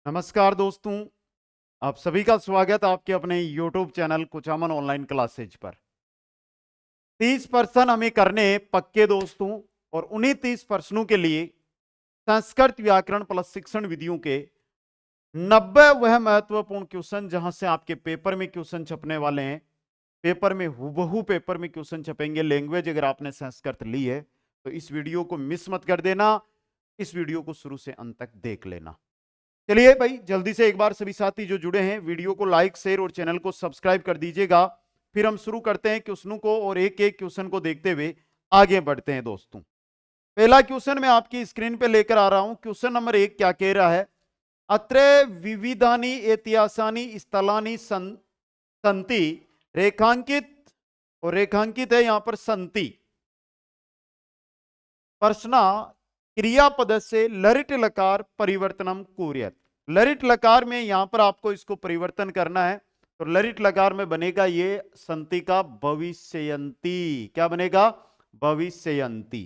नमस्कार दोस्तों, आप सभी का स्वागत आपके अपने YouTube channel Kuchaman online classes पर। 30% हमें करने पक्के दोस्तों, और उन्हीं 30 प्रश्नों के लिए संस्कृत व्याकरण प्लस शिक्षण विधियों के 90 वह महत्वपूर्ण क्वेश्चन जहां से आपके पेपर में क्वेश्चन छपने वाले हैं। पेपर में हूबहू पेपर में क्वेश्चन छपेंगे। लैंग्वेज अगर आपने संस्कृत ली है तो इस वीडियो को मिस मत कर देना, इस वीडियो को शुरू से अंत तक देख लेना। चलिए भाई, जल्दी से एक बार सभी साथी जो जुड़े हैं वीडियो को लाइक शेयर और चैनल को सब्सक्राइब कर दीजिएगा। फिर हम शुरू करते हैं क्वेश्चनों को और एक एक क्वेश्चन को देखते हुए आगे बढ़ते हैं दोस्तों। पहला क्वेश्चन मैं आपकी स्क्रीन पे लेकर आ रहा हूं। क्वेश्चन नंबर 1 क्या कह रहा है? अत्र विविधानि ऐतिहासानि स्थलानि संति रेखांकित, और रेखांकित है यहां पर संति। प्रश्न क्रियापद से लरिट लकार परिवर्तनम कुर्यात्। लरिट लकार में यहां पर आपको इसको परिवर्तन करना है, तो लरिट लकार में बनेगा ये संति का भविष्ययंती। क्या बनेगा? भविष्ययंती।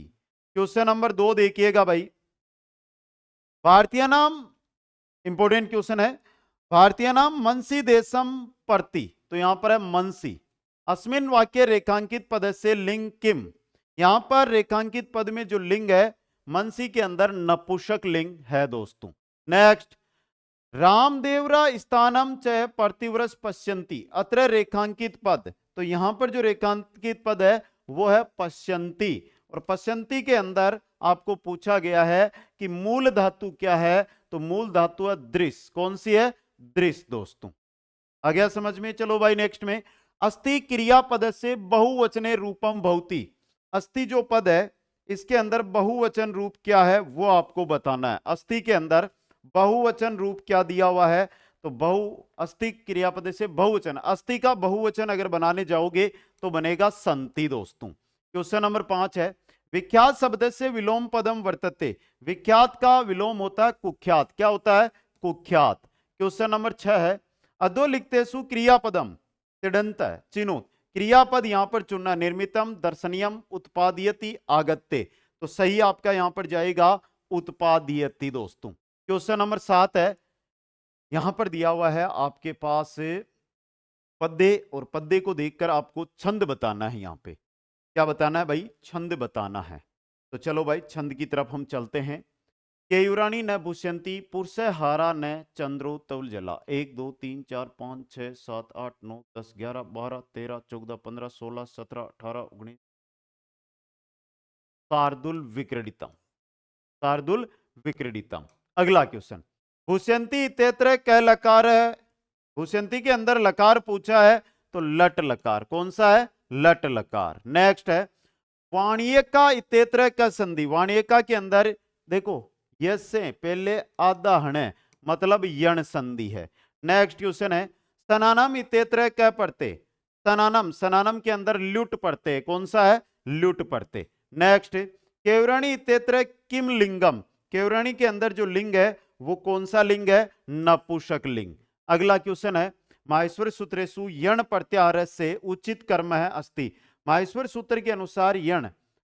क्वेश्चन नंबर 2 देखिएगा भाई। भारतीय नाम, इंपोर्टेंट क्वेश्चन है। भारतीय नाम मनसी देशम प्रति, तो यहां पर है मनसी। अस्मिन वाक्य रेखांकित पद से लिंग किम। यहां पर रेखांकित पद में जो लिंग है मनसी के अंदर नपुंसक लिंग है दोस्तों। नेक्स्ट, रामदेवरा स्थानम च प्रतिवर्ष पश्यंती। अत्र रेखांकित पद, तो यहां पर जो रेखांकित पद है वो है पश्यंती, और पश्यंती के अंदर आपको पूछा गया है कि मूल धातु क्या है, तो मूल धातु है दृश्य। कौन सी है? दृश्य दोस्तों। आ गया समझ में? चलो भाई नेक्स्ट में, अस्ति क्रियापद से बहुवचने रूपम भवति। अस्ति जो पद है इसके अंदर बहुवचन रूप क्या है वो आपको बताना है। अस्ति के अंदर बहुवचन रूप क्या दिया हुआ है, तो अस्ति क्रियापद से बहुवचन, अस्ति का बहुवचन अगर बनाने जाओगे तो बनेगा संति दोस्तों। क्वेश्चन नंबर 5 है, विख्यात शब्द से विलोम पदम वर्तते। विख्यात का विलोम होता है कुख्यात। क्या होता है? कुख्यात। क्वेश्चन नंबर 6 है, अधोलिखितेषु क्रियापदम तिङन्त चिनुत। क्रियापद यहां पर चुनना, निर्मितम दर्शनीयम उत्पादयति आगत्ते, तो सही आपका यहां पर जाएगा उत्पादयति दोस्तों। क्वेश्चन नंबर 7 है, यहां पर दिया हुआ है आपके पास पद्य, और पद्य को देखकर आपको छंद बताना है। यहां पे क्या बताना है भाई? छंद बताना है। तो चलो भाई छंद की तरफ हम चलते हैं। केयूरानी न भूष्यंती पुरुष हारा न चंद्रो तौल जला। 1 2 3 4 5 6 7 8 9 10 11 12 13 14 15 16 17 18 19। शार्दुल विक्रीडितम। शार्दुल विक्रीडितम। अगला क्वेश्चन, भूष्यंती इत्यत्र क लकार है। भूष्यंती के अंदर लकार पूछा है, तो लट लकार। कौन सा है? लट लकार। नेक्स्ट है, वाणियका इत्यत्र क संधि। वाणियका के अंदर देखो यस से पहले आधा हण है, मतलब यण संधि है। नेक्स्ट क्वेश्चन है, सनानम इत्यत्र क पढ़ते। सनानम, सनानम के अंदर ल्युट पढ़ते। कौन सा है? ल्युट पढ़ते। नेक्स्ट, केवरणी इत्यत्र किम लिंगम। केवरणी के अंदर जो लिंग है वो कौन सा लिंग है? नपुंसक लिंग। अगला क्वेश्चन है, माहेश्वर सूत्रेषु यण प्रत्याहार से उचित कर्म है अस्ति। माहेश्वर सूत्र के अनुसार यण,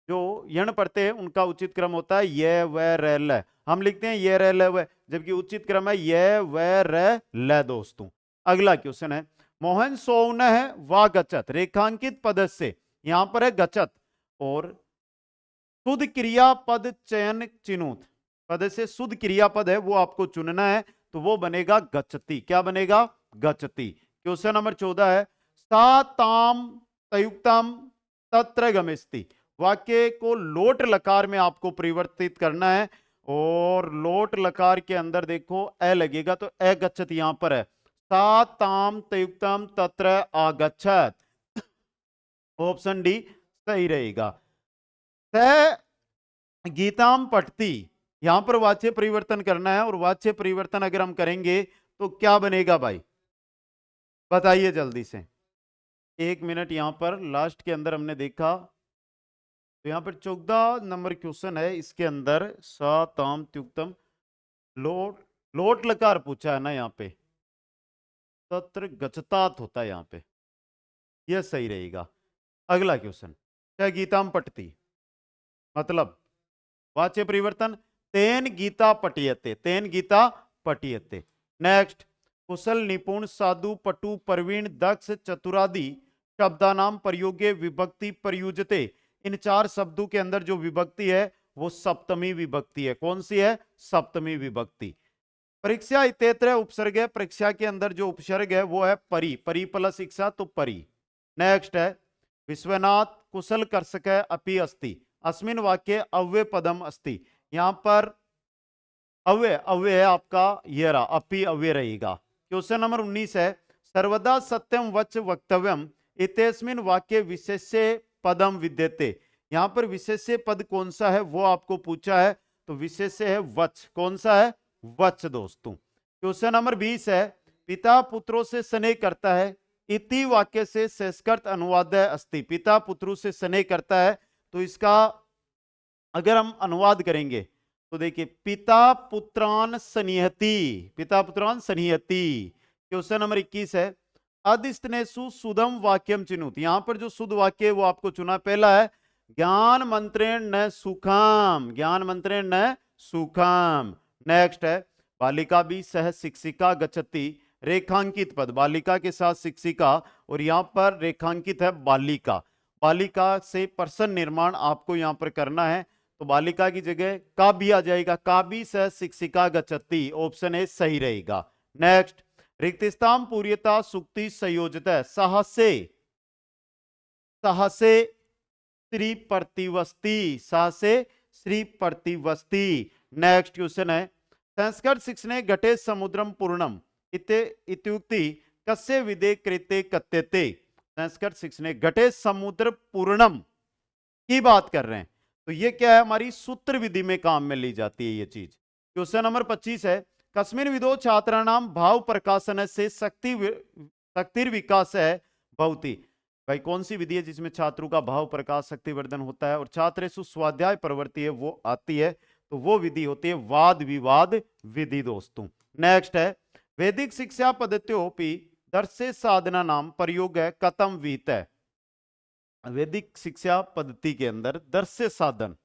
जो यण पढ़ते हैं उनका उचित क्रम होता है ये व र ल। हम लिखते हैं ये र ल व, जबकि उचित क्रम है ये व र ल दोस्तों। अगला क्वेश्चन है, मोहन सोन है व गचत। रेखांकित पद से, यहां पर है गचत, और शुद्ध क्रियापद चयन चिनुत। पद से शुद्ध क्रियापद है वो आपको चुनना है, तो वो बनेगा गचति। क्या बनेगा? गचति। क्वेश्चन नंबर 14 है, सा ताम तयुक्तम तत्र गमिष्ति। वाक्य को लोट लकार में आपको परिवर्तित करना है, और लोट लकार के अंदर देखो ए लगेगा, तो ए गच्छत यहां पर है। सा ताम तयुक्तम तत्र आगच्छत। ऑप्शन डी सही रहेगा। गीताम पठती, यहां पर वाच्य परिवर्तन करना है, और वाच्य परिवर्तन अगर हम करेंगे तो क्या बनेगा भाई? बताइए जल्दी से। 1 मिनट, यहां पर लास्ट के अंदर हमने देखा, तो यहां पर 14 नंबर क्वेश्चन है, इसके अंदर साताम त्युक्तम लोट, लोट लकार पूछा है ना यहां पे, तत्र गच्छतात होता है यहां पे, यह सही रहेगा। अगला क्वेश्चन, क्या गीताम पठती, मतलब वाच्य परिवर्तन तेन गीता पठियते। तेन गीता पठियते। नेक्स्ट, कुशल, निपुण, साधु, पटु, प्रवीण, दक्ष, चतुरादि शब्दानाम प्रयोगे विभक्ति प्रयुजते। इन चार शब्दों के अंदर जो विभक्ति है वो सप्तमी विभक्ति है। कौन सी है? सप्तमी विभक्ति। परीक्षा इत्यत्र उपसर्ग है, परीक्षा के अंदर जो उपसर्ग है वो है परि, परि प्लस इच्छा तो परि। नेक्स्ट है विश्वनाथ कुशल कर्षक अपि अस्ति, अस्मिन वाक्य अव्यय पदम अस्ति। यहां पर अव्यय अव्यय है आपका ये रहा, अपि अव्यय रहेगा। क्वेश्चन नंबर 19 है सर्वदा सत्यम वच वक्तव्यम इतेस्मिन वाक्य विशेष्य पदम विद्यते। यहां पर विशेष्य पद कौन सा है वो आपको पूछा है, तो विशेष्य है वच। कौन सा है? वच दोस्तों। क्वेश्चन नंबर 20 है पिता पुत्रों से स्नेह करता है, इति वाक्य से संस्कृत अनुवाद अस्ति। पिता पुत्रों से स्नेह करता है, तो इसका अगर हम अनुवाद करेंगे तो देखिए पिता पुत्रान स्नेहति, पिता पुत्रान स्नेहति। क्वेश्चन नंबर 21 है अदिस्तनेसु सुदम वाक्यम चिनुत। यहां पर जो शुद्ध वाक्य है वो आपको चुना। पहला है ज्ञान मंत्रेण न सुखम, ज्ञान मंत्रेण न सुखम। नेक्स्ट है बालिका भी सह शिक्षिका गच्छति, रेखांकित पद बालिका के साथ शिक्षिका, और यहां पर रेखांकित है बालिका। बालिका से पर्सन निर्माण आपको यहां पर करना है, तो बालिका की जगह का भी आ जाएगा, का भी सह शिक्षिका गच्छति। ऑप्शन ए सही रहेगा। नेक्स्ट रिक्तिस्ताम पूर्यता सुक्ति संयोजित है, साहसे साहसे श्री प्रतिवस्ती, साहसे श्री प्रतिवस्ती। नेक्स्ट क्वेश्चन है संस्कृत शिक्षणे घटे समुद्रम पूर्णम इत्युक्ति कस्य विदे कृते कथ्यते। संस्कृत शिक्षणे घटे समुद्र पूर्णम की बात कर रहे हैं, तो ये क्या है? हमारी सूत्र विधि में काम में ली जाती है ये चीज। क्वेश्चन नंबर 25 है कस्मिन विदो छात्राणाम भाव प्रकाशन से शक्ति विकास है भवती। भाई कौन सी विधि है जिसमें छात्रों का भाव प्रकाश शक्तिवर्धन होता है और छात्रेषु स्वाध्याय प्रवृत्ति है वो आती है, तो वो विधि होती है वाद विवाद विधि दोस्तों। नेक्स्ट है वैदिक शिक्षा पद्धतियों दर्शे साधना नाम प्रयोग है कथम विहित है। वैदिक शिक्षा पद्धति के अंदर दर्शे साधन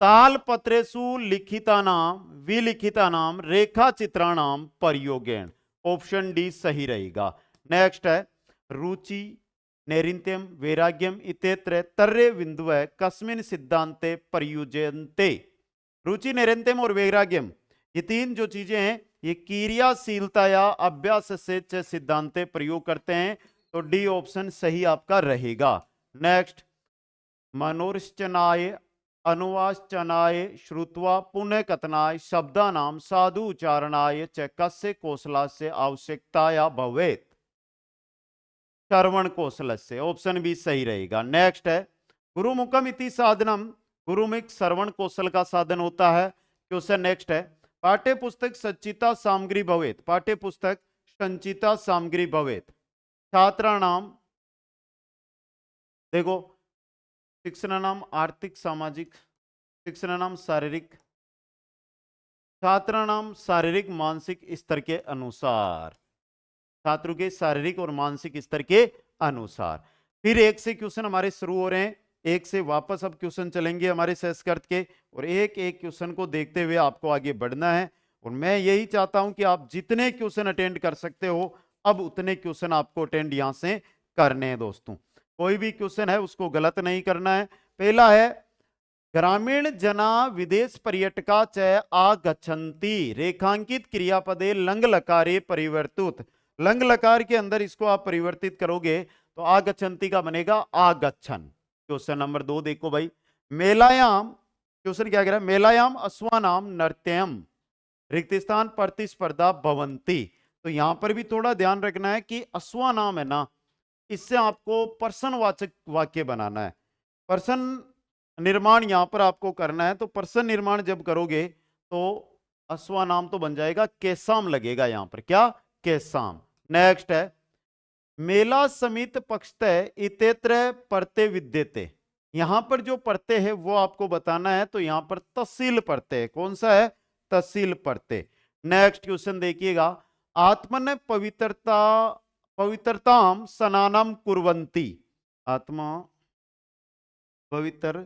तालपत्रेषु लिखितानाम विलिखितानाम रेखा चित्राणाम प्रयोगेण। ऑप्शन डी सही रहेगा। नेक्स्ट है रुचि नैरित्यम वैराग्यम इत्यत्र तर्रे बिंदु कस्मिन सिद्धांते प्रयुज्यन्ते। रुचि नैरित्यम और वैराग्यम ये तीन जो चीजें हैं ये क्रियाशीलता या अभ्यास से सिद्धांते प्रयोग करते हैं, तो डी ऑप्शन सही आपका रहेगा। नेक्स्ट मनोरचनाय अनुवाचनाय श्रुत्वा पुनः कथनाय शब्दानाम साधु उच्चारणाय च कस्य कौशलस्य आवश्यकता भवेत्। श्रवण कौशल से। ऑप्शन भी सही रहेगा। नेक्स्ट है गुरुमुखम इति साधनम, गुरुमुख श्रवण कौशल का साधन होता है। क्वेश्चन नेक्स्ट है पाठ्य पुस्तक संचिता सामग्री भवेत्, पाठ्य पुस्तक संचिता सामग्री भवेत्। छात्राणाम देखो शिक्षणानाम आर्थिक सामाजिक शिक्षणानाम शारीरिक, छात्राणाम शारीरिक मानसिक स्तर के अनुसार, छात्रों के शारीरिक और मानसिक स्तर के अनुसार। फिर एक से क्वेश्चन हमारे शुरू हो रहे हैं, एक से वापस अब क्वेश्चन चलेंगे हमारे संस्कृत के, और एक एक क्वेश्चन को देखते हुए आपको आगे बढ़ना है। और मैं यही चाहता हूं कि आप जितने क्वेश्चन अटेंड कर सकते हो अब उतने क्वेश्चन आपको अटेंड यहां से करने हैं दोस्तों। कोई भी क्वेश्चन है उसको गलत नहीं करना है। पहला है ग्रामीण जना विदेश पर्यटका च आगच्छन्ति, रेखांकित क्रियापदे लंग लकारे परिवर्तित। लंग लकार के अंदर इसको आप परिवर्तित करोगे तो आगच्छन्ति का बनेगा आगच्छन। क्वेश्चन नंबर 2 देखो भाई मेलायाम, क्वेश्चन क्या कह रहा है मेलायाम अश्वानाम नृत्यम रिक्त स्थान प्रतिस्पर्धा भवंती। तो यहां पर भी थोड़ा ध्यान रखना है कि अश्वानाम है ना, इससे आपको पर्सनवाचक वाक्य बनाना है। पर्सन निर्माण यहां पर आपको करना है, तो पर्सन निर्माण जब करोगे तो अश्वानाम तो बन जाएगा केसाम लगेगा यहां पर, क्या केसाम। नेक्स्ट है मेला समित पक्षतः इतेत्र परते विद्यते। यहां पर जो परते है वो आपको बताना है, तो यहां पर तहसील परते, कौन सा है तहसील परते। नेक्स्ट क्वेश्चन देखिएगा आत्मन पवित्रताम स्नानम कुर्वन्ति, आत्मा पवित्र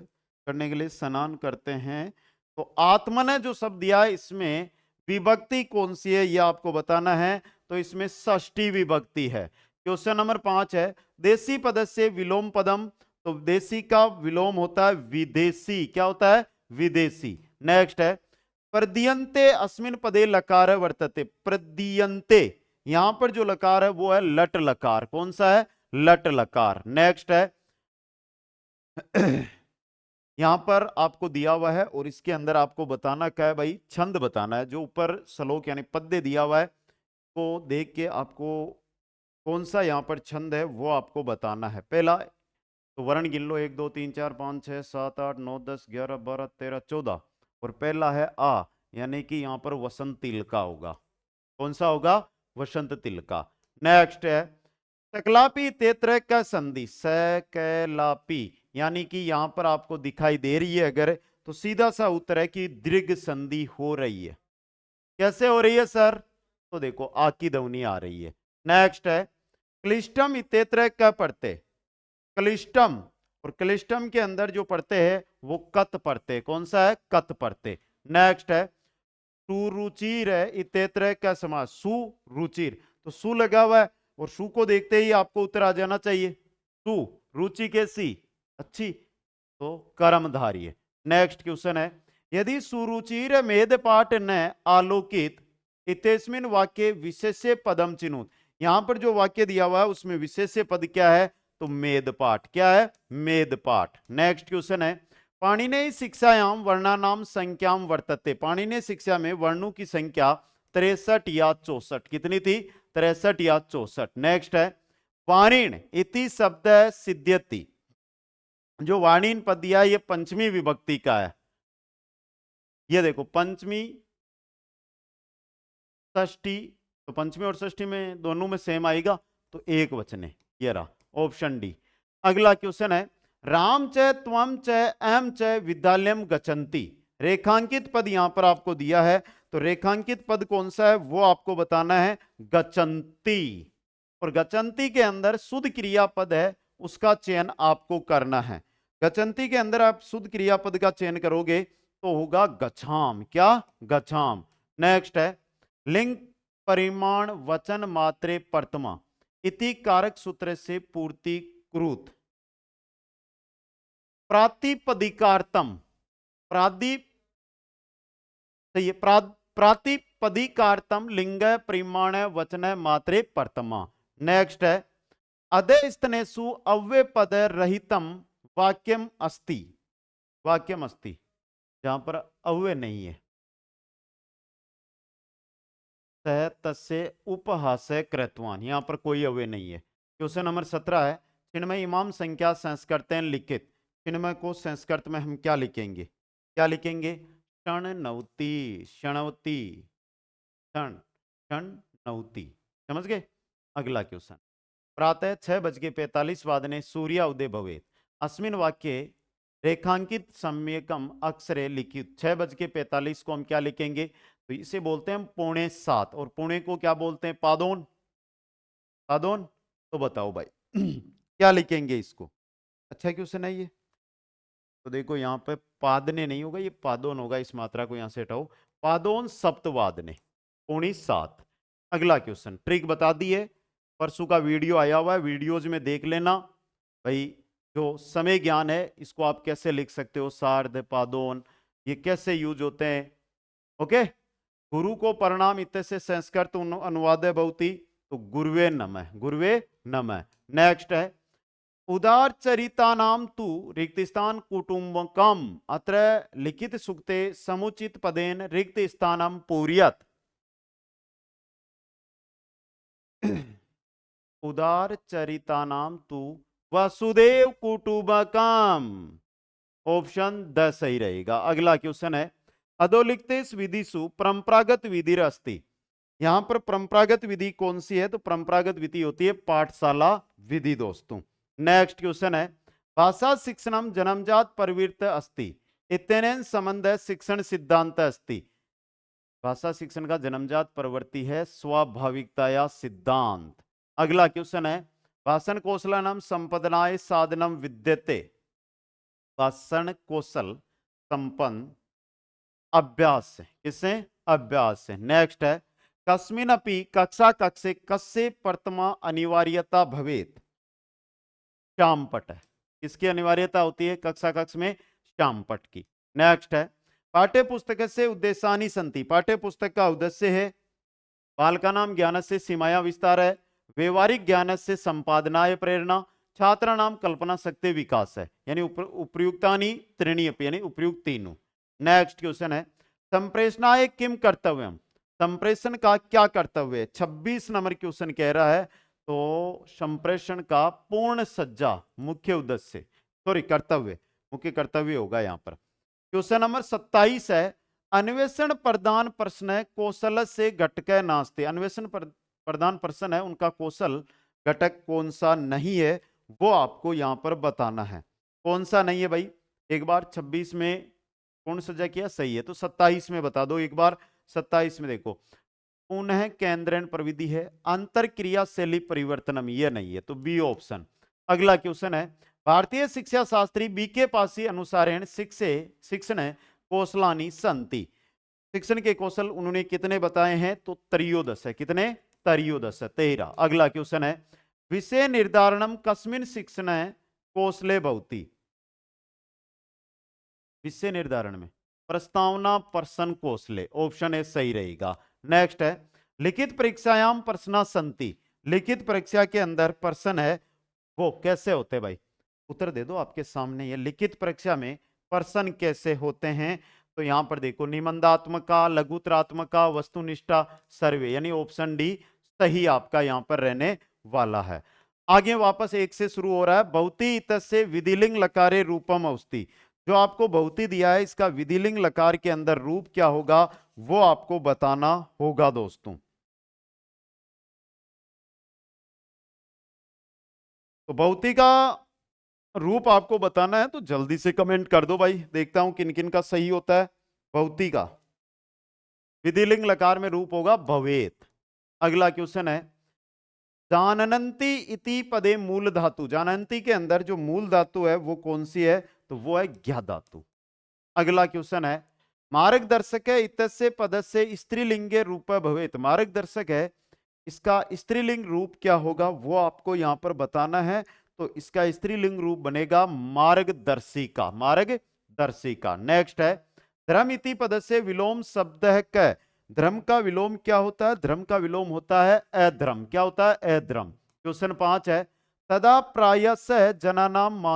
करने के लिए स्नान करते हैं, तो आत्मन जो शब्द दिया है इसमें विभक्ति कौन सी है यह आपको बताना है। तो इसमें षष्ठी विभक्ति है। क्वेश्चन नंबर 5 है देसी पद से विलोम पदम। तो देसी का विलोम होता है विदेशी। क्या होता है? विदेशी। नेक्स्ट है प्रदीयन्ते अस्मिन पदे लकार वर्तते। प्रदीयन्ते यहां पर जो लकार है वो है लट लकार। कौन सा है? लट लकार। नेक्स्ट है यहां पर आपको दिया हुआ है और इसके अंदर आपको बताना क्या है भाई? छंद बताना है। जो ऊपर श्लोक यानी पद्य दिया हुआ है को देख के आपको कौन सा यहां पर छंद है वो आपको बताना है। पहला तो वर्ण गिन लो 1 2 3 4 5 6 7 8 9 10 11 12 13 14 और पहला है आ यानी कि यहां पर वसंत तिलका होगा। कौन सा होगा? वसंत तिलका। नेक्स्ट है सकलापी तेत्र का संधि। सकलापी यानी कि यहां पर आपको दिखाई दे रही है अगर तो सीधा सा उत्तर है कि दीर्घ संधि हो रही है। कैसे हो रही है सर? तो देखो आ की ध्वनि आ रही है। नेक्स्ट है क्लिष्टम इतेत्र का पढ़ते। क्लिष्टम और क्लिष्टम के अंदर जो पढ़ते हैं वो कत पढ़ते। कौन सा है? कत पढ़ते। नेक्स्ट है सुरुचिर है इतेत्र का समास। सुरुचिर तो सु लगा हुआ है और सु को देखते ही आपको उत्तर आ जाना चाहिए। सु रुचि कैसी? अच्छी। तो कर्मधारी है। नेक्स्ट क्वेश्चन है यदि सुरुचिर मेद पाठ न आलोकित इतेस्मिन वाक्य विशेष्य पदम चिन्हुत। यहां पर जो वाक्य दिया हुआ है उसमें विशेष्य पद क्या है? तो मेद पाठ। क्या है? मेद पाठ। नेक्स्ट क्वेश्चन है पाणिनेय शिक्षायाम वर्णानाम संख्याम वर्तते। पाणिनेय शिक्षा में वर्णों की संख्या 63 या 64। कितनी थी? 63 या 64। नेक्स्ट है वाणिण इति शब्द सिद्ध्यति। जो वाणिन पद दिया ये पंचमी विभक्ति का है। ये देखो पंचमी षष्ठी तो पंचमी और षष्ठी में दोनों में सेम आएगा तो एक वचन है। ये रहा ऑप्शन डी। अगला क्वेश्चन है राम च त्वम च एम च विद्यालयम गच्छन्ति। रेखांकित पद यहां पर आपको दिया है तो रेखांकित पद कौन सा है वो आपको बताना है। गच्छन्ति। और गच्छन्ति के अंदर शुद्ध क्रियापद है उसका चयन आपको करना है। गच्छन्ति के अंदर आप शुद्ध क्रियापद का चयन करोगे तो होगा गच्छाम। क्या? गच्छाम। नेक्स्ट है लिंग परिमाण वचन मात्रे प्रथमा इति कारक सूत्र से पूर्ति कृत। प्रातिपदिकार्थम प्रातिपदिकार्थम लिंग परिमाण वचन मात्रे प्रथमा। नेक्स्ट है अधस्तनेषु अव्यय पद रहितम वाक्यम अस्ति। वाक्यम अस्ति जहां पर अव्यय नहीं है सह तस्य उपहास्य कृतवान। यहां पर कोई अव्यय नहीं है। क्वेश्चन नंबर 17 है चिन्मय इमाम संख्या संस्कृतेन लिखित। चिन्मय को संस्कृत में हम क्या लिखेंगे? क्या लिखेंगे? क्षणनवति। क्षणवती क्षण क्षणनवति। समझ गए? अगला क्वेश्चन प्रातः 6:45 सूर्य उदय भवेत। अस्मिन वाक्य रेखांकित सम्यकम अक्षरे लिखित। 6:45 को हम क्या लिखेंगे? तो इसे बोलते हैं हम 6:45 और पौने को क्या बोलते हैं? पादोन। पादोन। तो बताओ भाई क्या लिखेंगे इसको? अच्छा क्वेश्चन है ये। तो देखो यहाँ पे पादने नहीं होगा ये पादोन होगा। इस मात्रा को यहां से हटाओ। पादोन सप्तवादने 6:45। अगला क्वेश्चन ट्रिक बता दी है परसों का वीडियो आया हुआ है वीडियोज में देख लेना भाई। जो समय ज्ञान है इसको आप कैसे लिख सकते हो सार्ध पादोन ये कैसे यूज होते हैं। ओके गुरु को प्रणाम इत से संस्कृत अनुवाद है बहुती तो गुरुवे नमः। गुरुवे नमः। नेक्स्ट है उदार चरिता नाम तु रिक्त स्थान कुटुंबकम अत्र लिखित सुक्ते समुचित पदेन रिक्त स्थानम पूर्यत। उदार चरिता नाम तु वसुदेव कुटुंबकम। ऑप्शन 10 सही रहेगा। अगला क्वेश्चन है अधोलिखित विधिषु परंपरागत विधि अस्ति। यहां पर परंपरागत विधि कौन सी है? तो परंपरागत विधि होती है पाठशाला विधि दोस्तों। नेक्स्ट क्वेश्चन है भाषा शिक्षणम जन्मजात प्रवृत्त अस्ति इत्यनेन संबंध शिक्षण सिद्धांत अस्ति। भाषा शिक्षण का जन्मजात प्रवृत्ति है स्वाभाविकता या सिद्धांत। अगला क्वेश्चन है भाषण कौशलम संपदनाय साधनम विद्यते। भाषण कौशल संपन्न अभ्यास से, किससे? अभ्यास से। नेक्स्ट है कस्मिन अपि कक्षा कक्षे कस्य प्रथमा अनिवार्यता भवेत, श्यामपट है, किसकी अनिवार्यता होती है कक्षा कक्ष में? श्यामपट की। नेक्स्ट है पाठ्य पुस्तक से उद्देशानी संति, पाठ्य पुस्तक का उद्देश्य है बालकानां ज्ञानस्य सीमाया विस्तार है, व्यवहारिक ज्ञान से संपादनाय प्रेरणा, छात्राणां कल्पना शक्ति विकास है, यानी उपयुक्तानि त्रीणि अपि, यानी उपयुक्त तीनों। नेक्स्ट क्वेश्चन है संप्रेषणाय किम कर्तव्यम, संप्रेषण का क्या कर्तव्य है? 26 नंबर क्वेश्चन कह रहा है। तो संप्रेषण का पूर्ण सज्जा मुख्य उद्देश्य, सॉरी कर्तव्य, मुख्य कर्तव्य होगा यहां पर। क्वेश्चन नंबर 27 है अन्वेषण प्रधान प्रश्न कौशल से घटक नास्ते, अन्वेषण प्रधान प्रश्न है उनका कौशल घटक कौन सा नहीं है वो आपको यहां पर बताना है। कौन सा नहीं है भाई? एक बार 26 में पूर्ण सज्जा किया सही है, तो 27 में बता दो एक बार। 27 में देखो पुनः केंद्रण प्रविधि है, अंतर क्रिया शैली परिवर्तनम, ये नहीं है, तो बी ऑप्शन। अगला क्वेश्चन है भारतीय शिक्षा शास्त्री बीके पासी अनुसारेण शिक्षण कौशलानी संति, शिक्षण के कौशल उन्होंने कितने बताए हैं? तो त्रयोदश है, कितने? त्रयोदश है, 13। अगला क्वेश्चन है विषय निर्धारणम कस्मिन शिक्षण कौशले भवति, विषय निर्धारण में प्रस्तावना पर्सन कौशले, ऑप्शन ए सही रहेगा। नेक्स्ट है लिखित परीक्षायाम प्रश्न संति, लिखित परीक्षा के अंदर प्रश्न है वो कैसे होते भाई? उत्तर दे दो, आपके सामने ये लिखित परीक्षा में प्रश्न कैसे होते हैं। तो यहां पर देखो निबंधात्मका, लघुतरात्मका, वस्तुनिष्ठा, सर्वे, यानी ऑप्शन डी सही आपका यहां पर रहने वाला है। आगे वापस एक से शुरू हो रहा है भौति इतस्य विधिलिंग लकारे रूपम औस्ति, जो आपको भौति दिया है इसका विधिलिंग लकार के अंदर रूप क्या होगा वो आपको बताना होगा दोस्तों। तो भौति का रूप आपको बताना है तो जल्दी से कमेंट कर दो भाई, देखता हूं किन किन का सही होता है। भौति का विधिलिंग लकार में रूप होगा भवेत। अगला क्वेश्चन है जानन्ति इति पदे मूल धातु, जानन्ति के अंदर जो मूल धातु है वो कौन सी है? तो वो है ज्ञा धातु। अगला क्वेश्चन है मार्गदर्शक है इतस्य पदस्य स्त्रीलिंगे रूप भवेत, मार्गदर्शक है इसका स्त्रीलिंग रूप क्या होगा वो आपको यहां पर बताना है। तो इसका स्त्रीलिंग रूप बनेगा मार्गदर्शिका, मार्गदर्शिका। नेक्स्ट है धर्म इति पद से विलोम शब्द है क, धर्म का विलोम क्या होता है? धर्म का विलोम होता है अधर्म, क्या होता है? अधर्म। क्वेश्चन 5 है तदा प्रायश जनानाम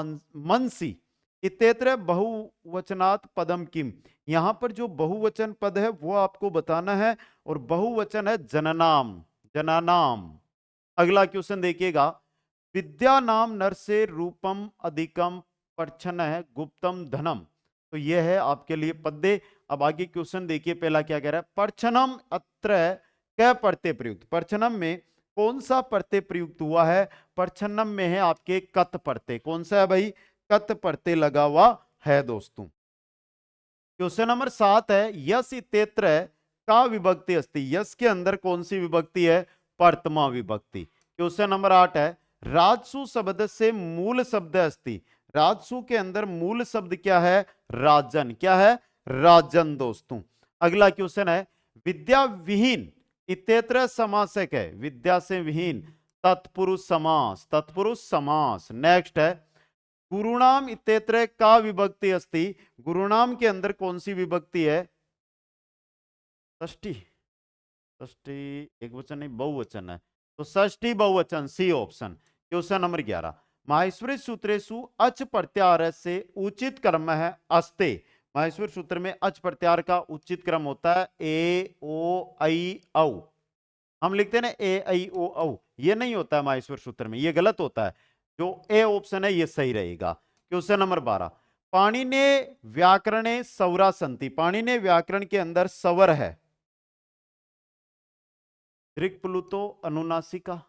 मनसी इत्यत्र बहुवचनात् पदम किम, यहां पर जो बहुवचन पद है वो आपको बताना है और बहुवचन है जननाम, जनानाम। अगला क्वेश्चन देखिएगा विद्या नाम नर से रूपम अधिकम परछन है गुप्तम धनम, तो यह है आपके लिए पद्य। अब आगे क्वेश्चन देखिए पहला क्या कह रहा है परछनम अत्र क प्रत्यय प्रयुक्त, परछनम में कौन सा प्रत्यय प्रयुक्त हुआ है? परछनम में है आपके कत प्रत्यय, कौन सा है भाई? कत प्रत्यय लगा हुआ है दोस्तों। क्वेश्चन नंबर 7 है यस इत्यत्र का विभक्ति अस्ति, यस के अंदर कौन सी विभक्ति है? प्रथमा विभक्ति। क्वेश्चन नंबर 8 है राजसु शब्द से मूल शब्द अस्ति, राजसु के अंदर मूल शब्द क्या है? राजन, क्या है? राजन दोस्तों। अगला क्वेश्चन है विद्या विहीन इत्यत्र समासक है, विद्या से विहीन तत्पुरुष समास, तत्पुरुष समास। नेक्स्ट है गुरुनाम इत्यत्र का विभक्ति अस्ति, गुरुनाम के अंदर कौन सी विभक्ति है? षष्ठी, षष्ठी एक वचन नहीं बहुवचन है, तो षष्ठी बहुवचन, सी ऑप्शन। क्वेश्चन नंबर 11 माहेश्वरी सूत्रेषु अच प्रत्याहार से उचित क्रम है अस्ते, माहेश्वर सूत्र में अच प्रत्याहार का उचित क्रम होता है ए ओ आई औ, हम लिखते हैं ना ए आई ओ औ, ये नहीं होता है माहेश्वर सूत्र में, ये गलत होता है, जो ए ऑप्शन है ये सही रहेगा। क्वेश्चन नंबर 12 पाणिने व्याकरणे सौरा संति, पाणिने व्याकरण के अंदर सवर है दृक् प्लुतो अनुनासिका,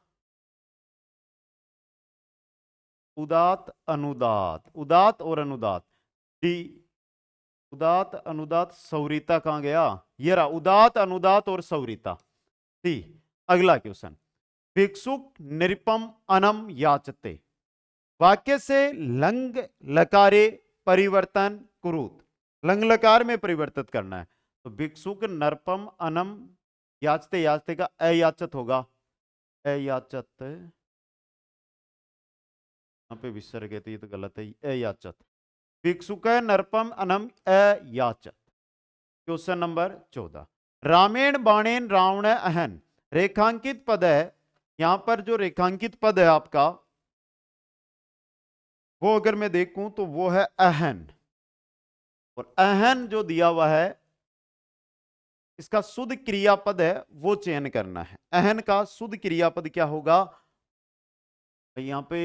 उदात अनुदात, उदात और अनुदात, डी उदात अनुदात सौरिता कहां गया? ये रहा उदात अनुदात और सौरिता, सी। अगला क्वेश्चन भिक्षुक निरुपम अनम याचते, वाक्य से लंग लकारे परिवर्तन कुरुत, लंग लकार में परिवर्तित करना है, तो भिक्षुक नरपम अनम याचते, याचते का अयाचत होगा, अयाचत, यहाँ पे विसर्ग है तो ये तो गलत है, अयाचत। भिक्षुक नरपम अनम अयाचत। क्वेश्चन नंबर 14, रामेण बाणेन रावण अहन, रेखांकित पद है, यहां पर जो रेखांकित पद है आपका वो अगर मैं देखूं तो वो है अहन, और अहन जो दिया हुआ है इसका शुद्ध क्रियापद है वो चयन करना है। अहन का शुद्ध क्रियापद क्या होगा, यहां पे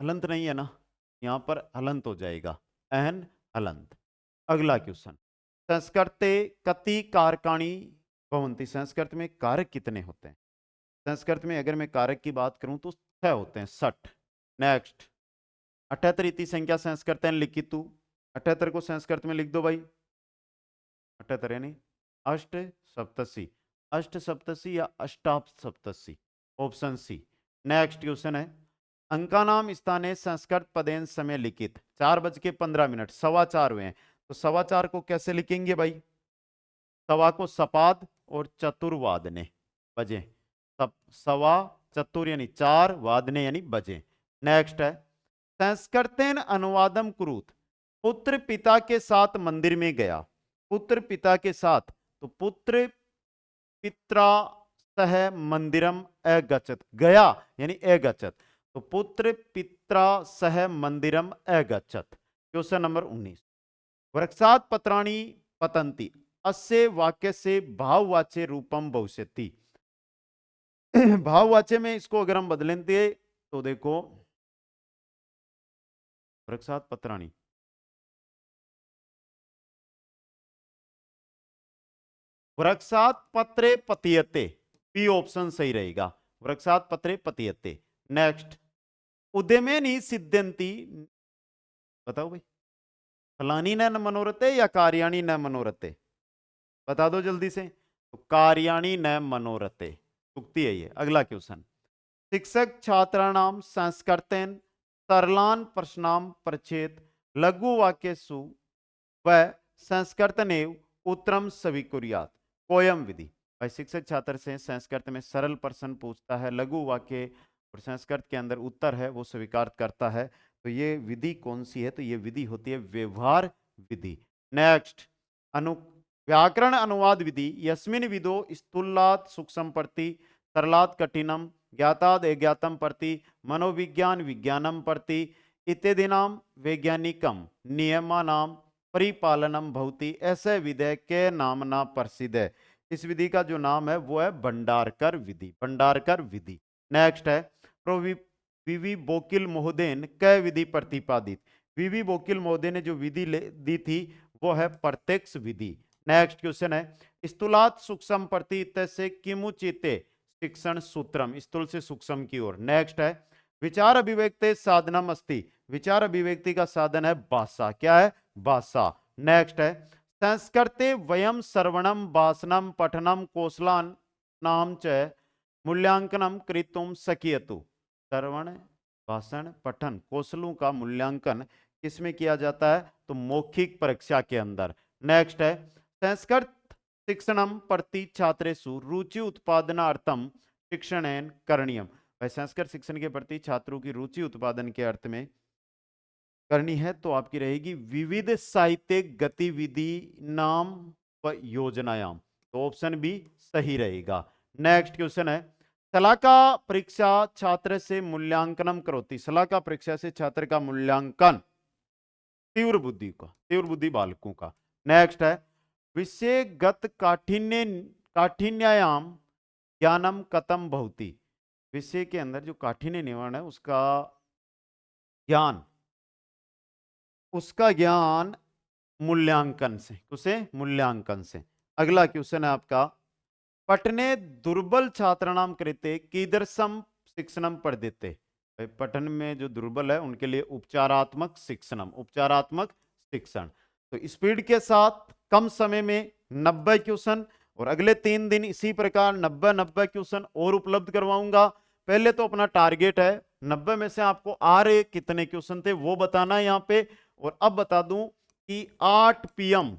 हलंत नहीं है ना, यहां पर हलंत हो जाएगा, अहन हलंत। अगला क्वेश्चन, संस्कृते कति कारकाणी भवंती, संस्कृत में कारक कितने होते हैं? संस्कृत में अगर मैं कारक की बात करूं तो 6 होते हैं, 60। नेक्स्ट, 78 इति संख्या संस्कृत लिखित तू, 78 को संस्कृत में लिख दो भाई, 78 यानी अष्ट सप्तसी, अष्ट सप्तसी या अष्टाप सप्तसी, ऑप्शन सी। नेक्स्ट क्वेश्चन है, अंका नाम स्थाने संस्कृत पदेन समय लिखित, 4:15, 4:15 हुए हैं, तो 4:15 को कैसे लिखेंगे भाई? सवा को सपाद और चतुर्वादने बजे, सवा चतुर यानी 4, वादने यानी बजे। नेक्स्ट है, संस्कृतेन अनुवादम कुरुत, पुत्र पिता के साथ मंदिर में गया, पुत्र पिता के साथ, तो पुत्र पित्रा सह मंदिरम अगच्छत, गया यानी अगच्छत, तो पुत्र पित्रा सह मंदिरम अगच्छत। क्वेश्चन नंबर 19, वृक्षात पत्राणि पतंती, अस्य वाक्य से भाववाच्य रूपम भविष्यति। भाववाच्य में इसको अगर हम बदलेंगे तो देखो, वृक्षात पत्राणि, वृक्षात पत्रे पतियते, पी ऑप्शन सही रहेगा, वृक्षात पत्रे पतियते। नेक्स्ट, उद्यमेनि सिद्ध्यन्ति, बताओ भाई, फलानी न मनोरथे या कार्याणी न मनोरथे, बता दो जल्दी से। तो कार्याणी न मनोरथे उक्ति है ये। अगला क्वेश्चन, शिक्षक छात्राणाम संस्कृतेन सरलान प्रश्नाम पृच्छेत लघु वाक्यसु व संस्कृतनेव उत्तरम स्वीकुर्यात्, कोयम विधि। भाई शिक्षक छात्र से संस्कृत में सरल प्रश्न पूछता है, लघु वाक्य और संस्कृत के अंदर उत्तर है वो स्वीकार करता है, तो ये विधि कौन सी है? तो ये विधि होती है व्यवहार विधि। नेक्स्ट, व्याकरण अनुवाद विधि, यस्मिन विदो स्थूलात् सूक्ष्म प्रति, सरलात् कठिनम, ज्ञाताद अज्ञातम प्रति, मनोविज्ञान विज्ञानम प्रति इत्यादिनाम वैज्ञानिकम नियमानाम परिपालनम भवति, ऐसे विधि के नामना प्रसिद्ध है। इस विधि का जो नाम है वो है भंडारकर विधि, भंडारकर विधि। नेक्स्ट है, वीवी बोकिल महोदय कै विधि प्रतिपादित, वीवी बोकिल महोदय ने जो विधि दी थी वो है प्रत्यक्ष विधि। नेक्स्ट क्वेश्चन है, स्थूलात् सूक्ष्म प्रति से किमुचिते शिक्षण सूत्रम, स्थूल से सूक्ष्म की ओर। नेक्स्ट है, विचार अभिव्यक्ति साधनम अस्ति, विचार अभिव्यक्ति का साधन है भाषा, क्या है? भाषा। नेक्स्ट है, संस्कृते वयम श्रवणम भाषणम पठनम कौशलानाम च मूल्यांकनम कृतुम शक्यतु, श्रवण भाषण पठन कौशलों का मूल्यांकन किसमें किया जाता है? तो मौखिक परीक्षा के अंदर। नेक्स्ट है, संस्कृत शिक्षणम प्रति छात्रेषु रुचि उत्पादनार्थम शिक्षणेन करणीयम, भाई संस्कृत शिक्षण के प्रति छात्रों की रुचि उत्पादन के अर्थ में करनी है तो आपकी रहेगी विविध साहित्यिक गतिविधि नाम व योजनायाम, तो ऑप्शन बी सही रहेगा। नेक्स्ट क्वेश्चन है, शलाका परीक्षा छात्र से मूल्यांकनम करोति, शलाका परीक्षा से छात्र का मूल्यांकन तीव्र बुद्धि का, तीव्र बुद्धि बालकों का। नेक्स्ट है, विषयगत काठिन्यायाम ज्ञानम कतम भवति, विषय के अंदर जो काठिन्य निवारण है उसका ज्ञान, उसका ज्ञान मूल्यांकन से, उसे मूल्यांकन से। अगला क्वेश्चन है आपका, पठने दुर्बल छात्राणाम कृते कीदृशम शिक्षणम पढ़ते, पठन में जो दुर्बल है उनके लिए उपचारात्मक शिक्षणम, उपचारात्मक शिक्षण। तो स्पीड के साथ कम समय में 90 क्वेश्चन, और अगले 3 दिन इसी प्रकार 90 क्वेश्चन और उपलब्ध करवाऊंगा। पहले तो अपना टारगेट है 90 में से आपको आ रहे कितने क्वेश्चन थे वो बताना है यहाँ पे। और अब बता दूं कि 8 PM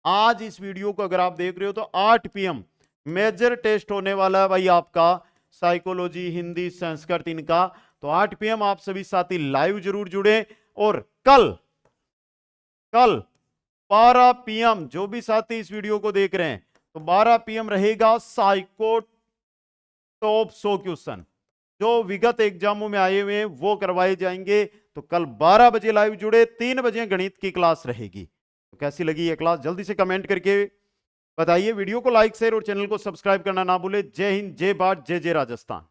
आज इस वीडियो को अगर आप देख रहे हो तो 8 PM मेजर टेस्ट होने वाला है भाई आपका, साइकोलॉजी, हिंदी, संस्कृत इनका। तो 8 PM आप सभी साथी लाइव जरूर जुड़े। और कल 12 PM जो भी साथी इस वीडियो को देख रहे हैं, तो 12 PM रहेगा साइको टॉप 100 क्वेश्चन जो विगत एग्जामों में आए हुए हैं वो करवाए जाएंगे। तो कल 12 बजे लाइव जुड़े, 3 बजे गणित की क्लास रहेगी। तो कैसी लगी ये क्लास जल्दी से कमेंट करके बताइए। वीडियो को लाइक शेयर और चैनल को सब्सक्राइब करना ना भूले। जय हिंद, जय भारत, जय जय राजस्थान।